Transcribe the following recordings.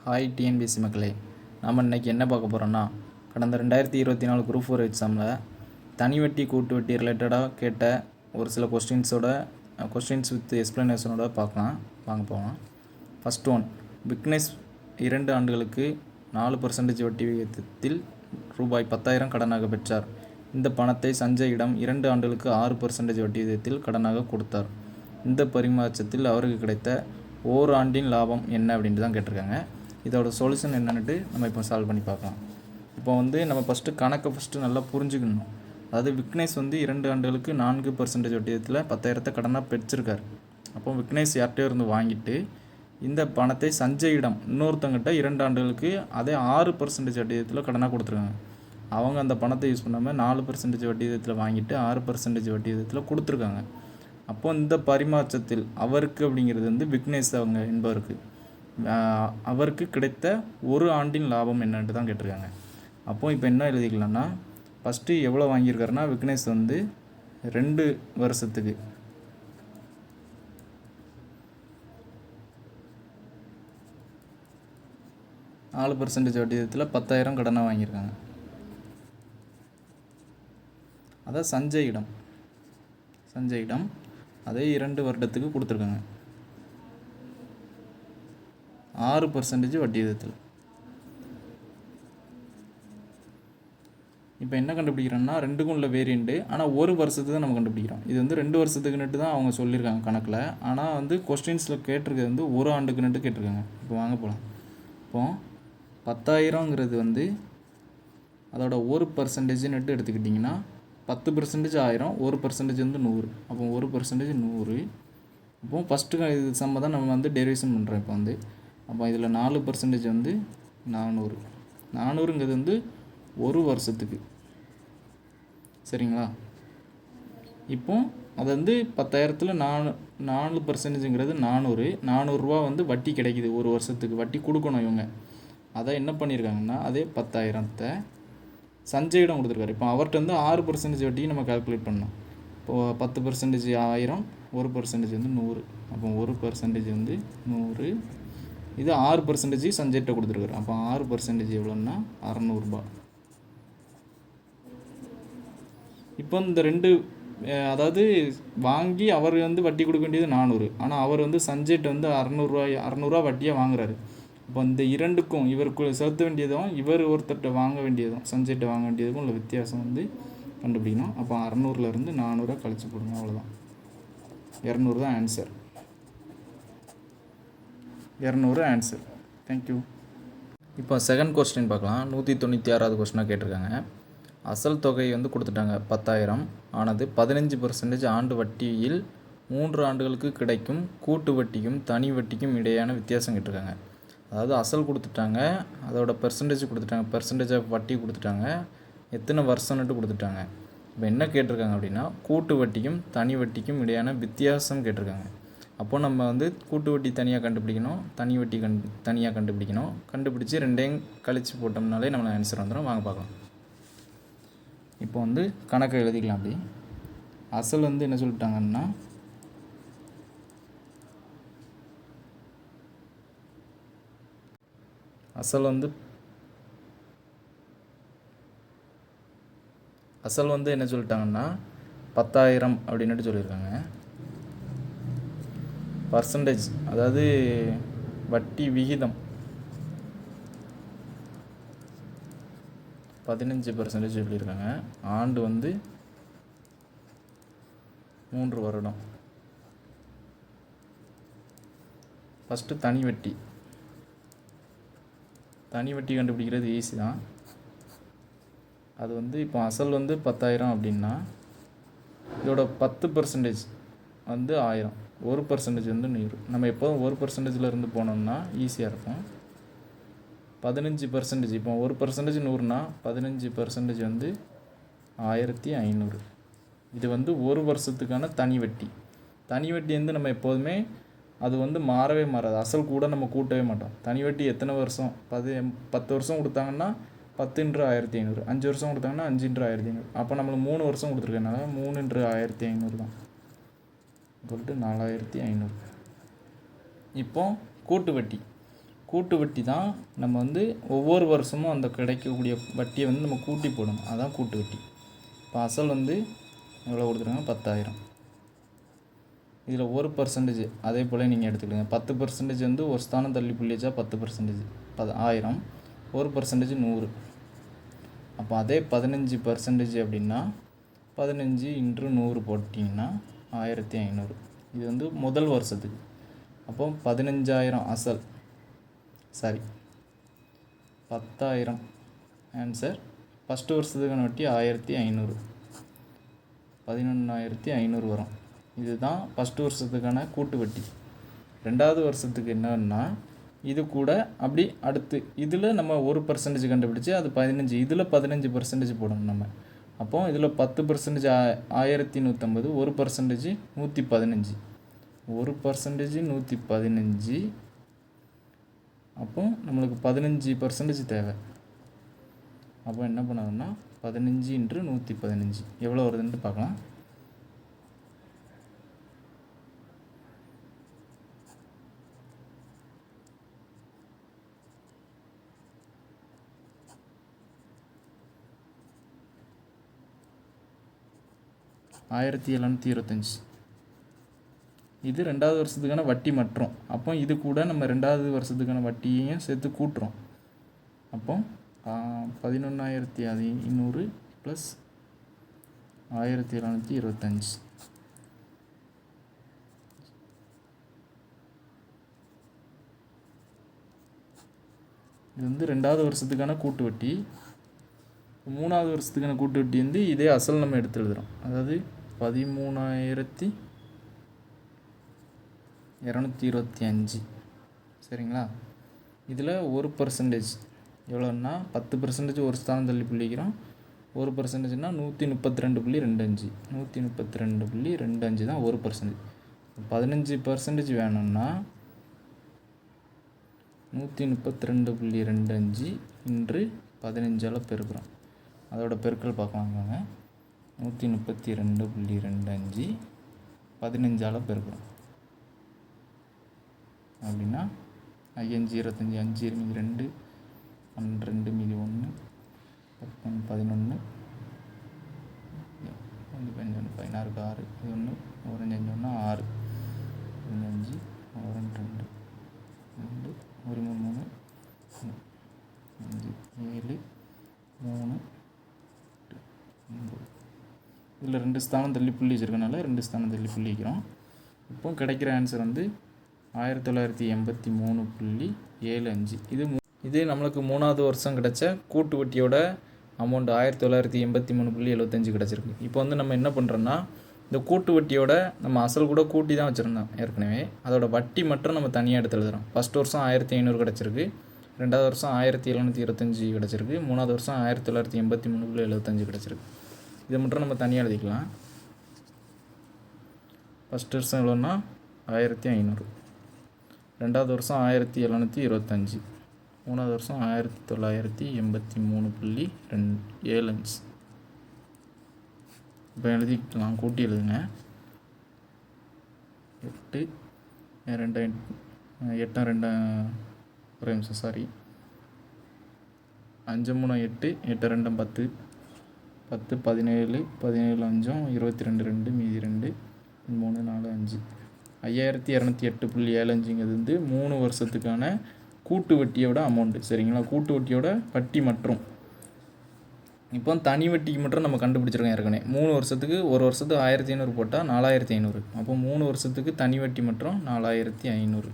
Hi TNPSC மக்களே, நாம் இன்றைக்கி என்ன பார்க்க போகிறோன்னா, கடந்த 2024 குரூப் 4 எக்ஸாமில் தனி வட்டி கூட்டு வட்டி ரிலேட்டடாக கேட்ட ஒரு சில கொஸ்டின்ஸ் வித் எக்ஸ்ப்ளனேஷனோட பார்க்கலாம். வாங்க போகலாம். ஃபஸ்ட் ஒன், விக்னேஷ் 2 ஆண்டுகளுக்கு 4% வட்டி விகிதத்தில் ரூபாய் 10,000 கடனாக பெற்றார். இந்த பணத்தை சஞ்சயிடம் 2 ஆண்டுகளுக்கு 6% வட்டி விகிதத்தில் கடனாக கொடுத்தார். இந்த பரிமாற்றத்தில் அவருக்கு கிடைத்த ஓராண்டின் லாபம் என்ன அப்படின்ட்டு தான் கேட்டிருக்காங்க. இதோட சொல்யூஷன் என்னன்னுட்டு நம்ம இப்போ சால்வ் பண்ணி பார்க்கலாம். இப்போ நம்ம கணக்கை நல்லா புரிஞ்சுக்கணும். அதாவது விக்னேஷ் 2 ஆண்டுகளுக்கு 4% வட்டியத்தில் 10,000 கடனாக பெற்றிருக்கார். அப்போ விக்னேஷ் யார்கிட்டயோ இருந்து வாங்கிட்டு இந்த பணத்தை சஞ்சயிடம் இன்னொருத்தங்கிட்ட 2 ஆண்டுகளுக்கு அதே 6% வட்டியத்தில் கடனாக கொடுத்துருக்காங்க. அவங்க அந்த பணத்தை யூஸ் பண்ணாமல் 4% வட்டியத்தில் வாங்கிட்டு 6% வட்டியத்தில் கொடுத்துருக்காங்க. அப்போ இந்த பரிமாற்றத்தில் அவருக்கு அப்படிங்கிறது விக்னேஷ் அவங்க என்பவருக்கு அவருக்கு கிடைத்த ஒரு ஆண்டின் லாபம் என்னன்ட்டு தான் கேட்டிருக்காங்க. அப்போது இப்போ என்ன எழுதிக்கலாம்னா, ஃபஸ்ட்டு எவ்வளோ வாங்கியிருக்காருன்னா, விக்னேஷ் 2 வருஷத்துக்கு 4% வட்டியத்தில் 10,000 கடனாக வாங்கியிருக்காங்க. அதான் சஞ்சயிடம் அதே 2 வருடத்துக்கு கொடுத்துருக்காங்க 6% வட்டி விகிதத்தில். இப்போ என்ன கண்டுபிடிக்கிறோன்னா, ரெண்டுக்கும் உள்ள வேரியண்ட்டு, ஆனால் ஒரு வருஷத்துக்கு தான் நம்ம கண்டுபிடிக்கிறோம். இது 2 வருஷத்துக்குன்னுட்டு தான் அவங்க சொல்லியிருக்காங்க கணக்கில். ஆனால் கொஸ்டின்ஸில் கேட்டிருக்கிறது ஒரு ஆண்டுக்குன்னுட்டு கேட்டிருக்காங்க. இப்போ வாங்க போகலாம். இப்போ 10,000ங்கிறது அதோட 1%ன்னுட்டு எடுத்துக்கிட்டிங்கன்னா 10% 1000, 1% 100. அப்போ 1% 100. இப்போ ஃபஸ்ட்டு இது சம்ம தான் நம்ம டெரிவேஷன் பண்ணுறோம். இப்போ அப்போ இதில் 4% 400. 400ங்கிறது ஒரு வருஷத்துக்கு. சரிங்களா? இப்போ அது 10,000த்தில் 4%ங்கிறது 400 ரூபா வட்டி கிடைக்கிது ஒரு வருஷத்துக்கு. வட்டி கொடுக்கணும் இவங்க. அதை என்ன பண்ணியிருக்காங்கன்னா, அதே 10,000த்தை சஞ்சயிடம் கொடுத்துருக்காரு. இப்போ அவர்கிட்ட 6% வட்டிக்கு நம்ம கால்குலேட் பண்ணோம். இப்போது 10% 1000, 1% 100. அப்போ 1% 100. இது 6% சஞ்சயிட்ட கொடுத்துருக்காரு. அப்போ 6% எவ்வளோன்னா 600 ரூபா. இப்போ இந்த 2 அதாவது வாங்கி அவர் வட்டி கொடுக்க வேண்டியது 400. ஆனால் அவர் சஞ்சயிட்ட 600 வட்டியாக வாங்குறாரு. இப்போ இந்த 2க்கும் இவருக்கு செலுத்த வேண்டியதும் இவர் ஒருத்தர்கிட்ட வாங்க வேண்டியதும் சஞ்சயிட்ட வாங்க வேண்டியதுக்கும் உள்ள வித்தியாசம் கண்டுபிடிக்கணும். அப்போ 600லேருந்து 400 கழிச்சு போடுங்க. அவ்வளோதான். 200 தான் ஆன்சர். 200 ஆன்சர். தேங்க்யூ. இப்போ செகண்ட் கொஸ்டின் பார்க்கலாம். 196வது கொஸ்டினாக கேட்டிருக்காங்க. அசல் தொகை கொடுத்துட்டாங்க 10,000 ஆனது 15% ஆண்டு வட்டியில் 3 ஆண்டுகளுக்கு கிடைக்கும் கூட்டு வட்டிக்கும் தனி வட்டிக்கும் இடையான வித்தியாசம் கேட்டிருக்காங்க. அதாவது அசல் கொடுத்துட்டாங்க, அதோட பெர்சன்டேஜ் ஆஃப் வட்டி கொடுத்துட்டாங்க, எத்தனை வருஷம்னுட்டு கொடுத்துட்டாங்க. இப்போ என்ன கேட்டிருக்காங்க அப்படின்னா, கூட்டு வட்டிக்கும் தனி வட்டிக்கும் இடையான வித்தியாசம் கேட்டிருக்காங்க. அப்போ நம்ம கூட்டு வட்டி தனியாக கண்டுபிடிக்கணும், தனி வட்டி தனியாக கண்டுபிடிக்கணும். கண்டுபிடிச்சி ரெண்டையும் கழித்து போட்டோம்னாலே நம்மளுக்கு ஆன்சர் வந்துடும். வாங்க பார்க்கலாம். இப்போ கணக்கை எழுதிக்கலாம். அப்படி அசல் என்ன சொல்லிட்டாங்கன்னா, அசல் என்ன சொல்லிட்டாங்கன்னா 10,000 அப்படின்னுட்டு சொல்லியிருக்காங்க. பர்சன்டேஜ் அதாவது வட்டி விகிதம் 15% சொல்லியிருக்காங்க. ஆண்டு 3 வருடம். ஃபஸ்ட்டு தனி வட்டி கண்டுபிடிக்கிறது ஈஸி தான். அது இப்போ அசல் 10,000 அப்படின்னா இதோட 10% 1000, 1% 100. நம்ம எப்போதும் 1% இருந்து போனோம்னா ஈஸியாக இருக்கும். 15% இப்போ 1% 100னா 15% 1,500. இது ஒரு வருஷத்துக்கான தனி வட்டி நம்ம எப்போதுமே அது மாறவே மாறாது. அசல் கூட நம்ம கூட்டவே மாட்டோம். தனி வட்டி எத்தனை வருஷம், 10 வருஷம் கொடுத்தாங்கன்னா 10 × 1,500, 5 வருஷம் கொடுத்தாங்கன்னா 5 × 1,500. அப்போ நம்மளுக்கு 3 வருஷம் கொடுத்துருக்கனால 3 × 1,500 தான் 4,500. இப்போ கூட்டு கூட்டு வட்டி தான் நம்ம வந்து ஒவ்வொரு வருஷமும் அந்த கிடைக்கக்கூடிய வட்டியை வந்து நம்ம கூட்டி போடணும். அதான் கூட்டு வட்டி. இப்போ அசல் வந்து எவ்வளோ கொடுத்துருக்காங்க? 10,000. இதில் 1% அதே போல் நீங்கள் எடுத்துக்கிடுங்க. 10% வந்து ஒரு ஸ்தானம் தள்ளி புள்ளி வச்சா 10%, 1000. 1% 100. அப்போ அதே 15% அப்படின்னா 15 × 100 போட்டிங்கன்னா 1500. இது வந்து முதல் வருஷத்துக்கு. அப்போ 15,000 அசல், சாரி 10,000 ஆன்சர். ஃபஸ்ட்டு வருஷத்துக்கான வட்டி 1500, 11,500 வரும். இதுதான் ஃபஸ்ட்டு வருஷத்துக்கான கூட்டு வட்டி. ரெண்டாவது வருஷத்துக்கு என்னன்னா இது கூட அப்படி அடுத்து இதில் நம்ம 1% கண்டுபிடிச்சி அது 15, இதில் 15% போடணும் நம்ம. அப்போ இதில் 10% 1150, 1% 115, 1% 115. அப்போ நம்மளுக்கு 15% தேவை. அப்போ என்ன பண்ணணும்னா 15 × 115 எவ்வளோ வருதுன்ட்டு பார்க்கலாம். $1725. இது ரெண்டாவது வருஷத்துக்கான வட்டி மற்றும். அப்போ இது கூட நம்ம ரெண்டாவது வருஷத்துக்கான வட்டியையும் சேர்த்து கூட்டுறோம். அப்போ 11,500 + 1725. இது வந்து ரெண்டாவது வருஷத்துக்கான கூட்டு வட்டி. மூணாவது வருஷத்துக்கான கூட்டு வட்டி வந்து இதே அசல் நம்ம எடுத்து எழுதுகிறோம். அதாவது 13,225. சரிங்களா? இதில் 1% எவ்வளோன்னா 10% ஒரு ஸ்தானம் தள்ளி புள்ளிக்கிறோம். 1%னா 132.25, 132.25 தான் 1%. 15% வேணும்னா 132.25 × 15 பெருக்கிறோம். அதோட பெருக்கல் பார்க்கலாங்க. 132.25 15 பெருக்கிறோம் அப்படின்னா 5 25, 5 மீதி 2, 12 மீதி 1, 11 11 16 6, இது 1 1 5 1 6, 5 1 2 2 1 3 5 7 3 9. இதில் 2 ஸ்தானம் தள்ளி புள்ளி வச்சுருக்கனால 2 ஸ்தானம் தள்ளி புள்ளி வைக்கிறோம். இப்போ கிடைக்கிற ஆன்சர் வந்து 1983.75. இது நம்மளுக்கு மூணாவது வருஷம் கிடைச்ச கூட்டு வட்டியோட அமௌண்ட் 1983.75 கிடச்சிருக்கு. இப்போ வந்து நம்ம என்ன பண்ணுறோன்னா இந்த கூட்டு வட்டியோட நம்ம அசல் கூட கூட்டி தான் வச்சுருந்தோம் ஏற்கனவே. அதோட வட்டி மட்டும் நம்ம தனியாக எடுத்து எழுதுகிறோம். ஃபஸ்ட் வருஷம் 1500 கிடச்சிருக்கு, ரெண்டாவது வருஷம் 1725 கிடச்சிருக்கு, மூணாவது வருஷம் 1983.75 கிடச்சிருக்கு. இதை மட்டும் நம்ம தனியாக எழுதிக்கலாம். ஃபஸ்ட் வருஷம் எவ்வளோன்னா 1500, ரெண்டாவது வருஷம் 1725, மூணாவது வருஷம் 1983.75. இப்போ எழுதிக்கலாம், கூட்டி எழுதுங்க. 8 2 8 2 ஒரு நிமிஷம், சாரி, 5 3 8, 8 2 10, 10 17, 17 5 22 2 மீதி 2, 3 4 5. 5208.75 வந்து 3 வருஷத்துக்கான கூட்டு வட்டியோட அமௌண்ட்டு. சரிங்களா? கூட்டு வட்டியோட வட்டி மற்றும். இப்போ தனி வட்டிக்கு மட்டும் நம்ம கண்டுபிடிச்சிருக்கோம் ஏற்கனவே. 3 வருஷத்துக்கு, ஒரு வருஷத்துக்கு 1500 போட்டால் 4500. அப்போ 3 வருஷத்துக்கு தனி வட்டி மற்றும் 4500.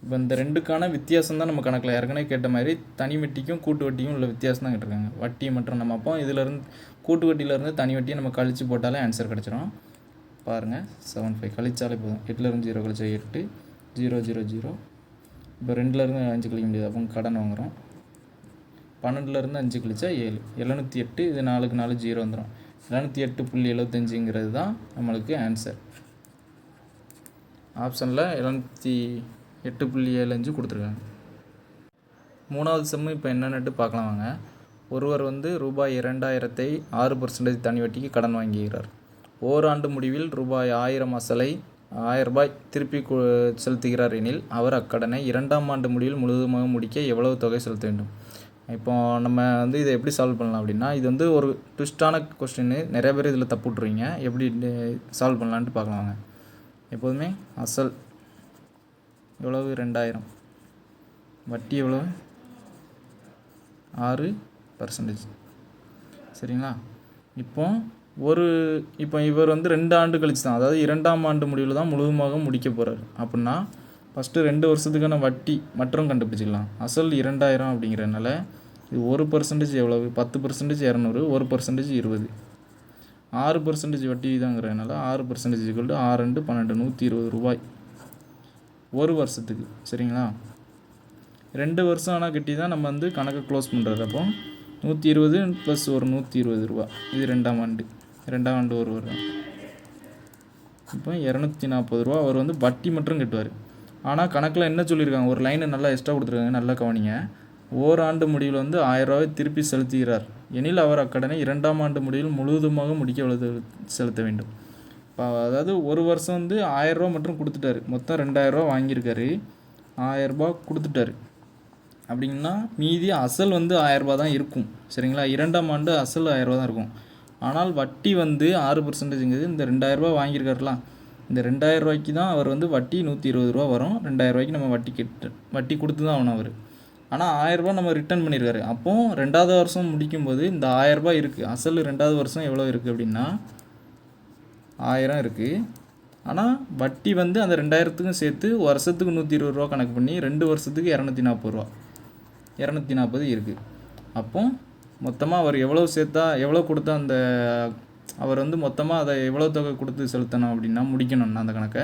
இப்போ இந்த ரெண்டுக்கான வித்தியாசம் தான் நம்ம கணக்கில் ஏற்கனவே கேட்ட மாதிரி தனி வட்டிக்கும் கூட்டு வட்டிக்கும் உள்ள வித்தியாசம் தான் கேட்டிருக்காங்க. வட்டி மற்றும் நம்ம அப்போ இதிலேருந்து கூட்டு வட்டியிலேருந்து தனி வட்டியை நம்ம கழித்து போட்டாலே ஆன்சர் கிடச்சிரும். பாருங்கள், 75 கழிச்சாலே போதும். 8லேருந்து 0 கழிச்சா 8, 0 0 0. இப்போ 2லேருந்து 5 கழிக்க முடியாது, அப்போ கடன் வாங்குகிறோம். 12லேருந்து 5 கழிச்சா 7, 708. இது 4க்கு 4 0 வந்துடும். 708.75 தான் நம்மளுக்கு ஆன்சர். ஆப்ஷனில் 708.75 கொடுத்துருக்காங்க. மூணாவது செம்மு இப்போ என்னென்னட்டு பார்க்கலாம் வாங்க. ஒருவர் வந்து ரூபாய் 2000 6% தனி வட்டிக்கு கடன் வாங்குகிறார். ஓராண்டு முடிவில் ரூபாய் 1000 அசலை ரூபாய் திருப்பி செலுத்துகிறார் எனில் அவர் அக்கடனை 2ஆம் ஆண்டு முடிவில் முழுவதுமாக முடிக்க எவ்வளவு தொகை செலுத்த வேண்டும். இப்போ நம்ம வந்து இதை எப்படி சால்வ் பண்ணலாம் அப்படின்னா, இது வந்து ஒரு ட்விஸ்டான கொஸ்டின். நிறைய பேர் இதில் தப்பு விட்ருவீங்க. எப்படி சால்வ் பண்ணலான்ட்டு பார்க்கலாங்க. எப்போதுமே அசல் எவ்வளவு 2000, வட்டி எவ்வளவு 6%. சரிங்களா? இப்போ இவர் வந்து 2 ஆண்டு கழிச்சு தான், அதாவது 2ஆம் ஆண்டு முடிவில் தான் முழுவதுமாக முடிக்க போகிறார். அப்படின்னா ஃபஸ்ட்டு 2 வருஷத்துக்கான வட்டி மற்றும் கண்டுபிடிச்சிக்கலாம். அசல் 2000 அப்படிங்கிறதுனால இது 1% எவ்வளவு 10% 200, 1% 20, 6% வட்டி தாங்கிறதுனால 6% = 6 × 12 120 ரூபாய் ஒரு வருஷத்துக்கு. சரிங்களா? 2 வருஷம் ஆனால் கட்டி தான் நம்ம வந்து கணக்கை க்ளோஸ் பண்ணுறது. அப்போ 120 + ஒரு 120 ரூபா. இது 2ஆம் ஆண்டு ஒரு வருடம். இப்போ 240 ரூபா அவர் வந்து வட்டி மட்டும் கட்டுவார். ஆனால் கணக்கில் என்ன சொல்லியிருக்காங்க, ஒரு லைனை நல்லா எக்ஸ்ட்ரா கொடுத்துருக்காங்க, நல்லா கவனிங்க. ஓராண்டு முடிவில் வந்து 1000 ரூபாய் திருப்பி செலுத்துகிறார் எனில் அவர் அக்கடனை 2ஆம் ஆண்டு முடிவில் முழுவதுமாக முடிக்க எவ்வளவு செலுத்த வேண்டும். இப்போ அதாவது ஒரு வருஷம் வந்து 1000 ரூபா மட்டும் கொடுத்துட்டாரு. மொத்தம் 2000 ரூபா வாங்கியிருக்காரு, 1000 ரூபாய் கொடுத்துட்டாரு. அப்படின்னா மீதி அசல் வந்து 1000 ரூபா தான் இருக்கும். சரிங்களா? 2ஆம் ஆண்டு அசல் 1000 ரூபா தான் இருக்கும். ஆனால் வட்டி வந்து 6%ங்கிறது இந்த 2000 ரூபா வாங்கியிருக்காருலாம், இந்த 2000 ரூபாய்க்கு தான் அவர் வந்து வட்டி 120 ரூபா வரும். 2000 ரூபாய்க்கு நம்ம வட்டி கொடுத்து தான் ஆகணும் அவர். ஆனால் 1000 ரூபா நம்ம ரிட்டர்ன் பண்ணியிருக்காரு. அப்போது 2ஆவது வருஷம் முடிக்கும்போது இந்த 1000 ரூபாய் இருக்குது. அசல் 2ஆவது வருஷம் எவ்வளோ இருக்குது அப்படின்னா 1000 இருக்குது. ஆனால் வட்டி வந்து அந்த 2000த்துக்கும் சேர்த்து வருஷத்துக்கு 120 ரூபா கணக்கு பண்ணி 2 வருஷத்துக்கு 240 ரூபா, 240 இருக்குது. அப்போ மொத்தமாக அவர் எவ்வளோ கொடுத்தா அவர் வந்து மொத்தமாக அதை எவ்வளோ தொகை கொடுத்து செலுத்தணும் அப்படின்னா முடிக்கணும்னா அந்த கணக்கை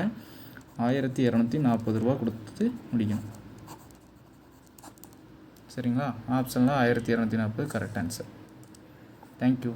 1240 ரூபா கொடுத்து முடிக்கணும். சரிங்களா? ஆப்ஷனில் 1240 கரெக்ட் ஆன்சர். தேங்க்யூ.